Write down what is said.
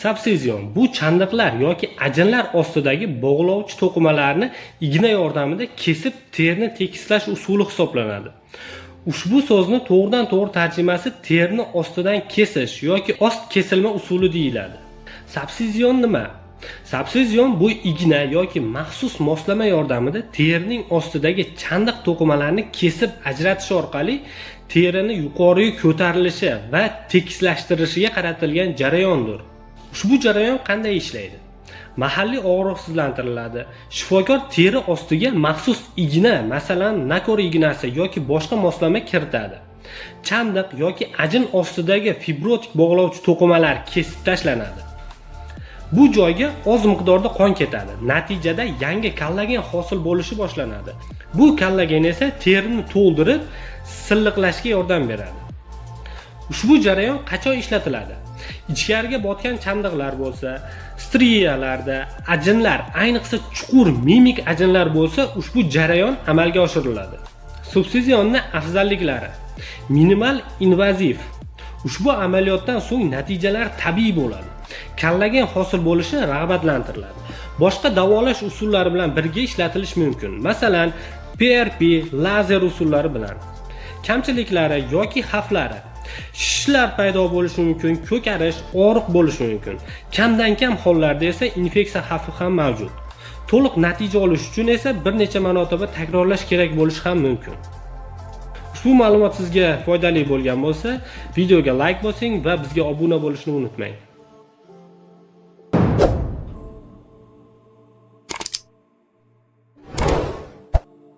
Subsizion bu chandiqlar yoki ajinlar ostidagi bog'lovchi to'qimalarni igna yordamida kesib terini tekislash usuli hisoblanadi. Ushbu so'zni to'g'ridan to'g'ri tarjimasi terini ostidan kesish yoki ost kesilma usuli deyiladi. Subsizion nima? Subsizion bu igna yoki maxsus moslama yordamida terining ostidagi chandiq to'qimalarni kesib ajratish orqali terini yuqoriga ko'tarilishi va tekislashtirishiga qaratilgan jarayondir. Ushbu jarayon qanday ishlaydi? Mahalliy og'riqsizlantiriladi. Shifokor teri ostiga maxsus igna, masalan, nakor ignasi yoki boshqa moslama kiritadi. Chandiq yoki ajin ostidagi fibrotik bog'lovchi to'qimalar kesib tashlanadi. Bu joyga oz miqdorda qon ketadi. Natijada yangi kollagen hosil bo'lishi boshlanadi. Bu kollagen esa terini to'ldirib, silliqlashga yordam beradi. Ushbu jarayon qachon ishlatiladi? Ichkariga botgan chandiqlar bo'lsa, striyalarda, ajinlar, ayniqsa chuqur mimik ajinlar bo'lsa, ushbu jarayon amalga oshiriladi. Subsizionni afzalliklari: minimal invaziv. Ushbu amaliyotdan so'ng natijalar tabiiy bo'ladi. Kollagen hosil bo'lishi rag'batlantiriladi. Boshqa davolash usullari bilan birga ishlatilish mumkin. Masalan, PRP, lazer usullari bilan. Kamchiliklari yoki xavflari: shishlar paydo bo'lishi mumkin, ko'karish, og'riq bo'lishi mumkin. Kamdan kam hollarda esa infeksiya xavfi ham mavjud. To'liq natija olish uchun esa bir necha marotaba takrorlash kerak bo'lishi ham mumkin. Ushbu ma'lumot sizga foydali bo'lgan bo'lsa, videoga like bosing va bizga obuna bo'lishni unutmang.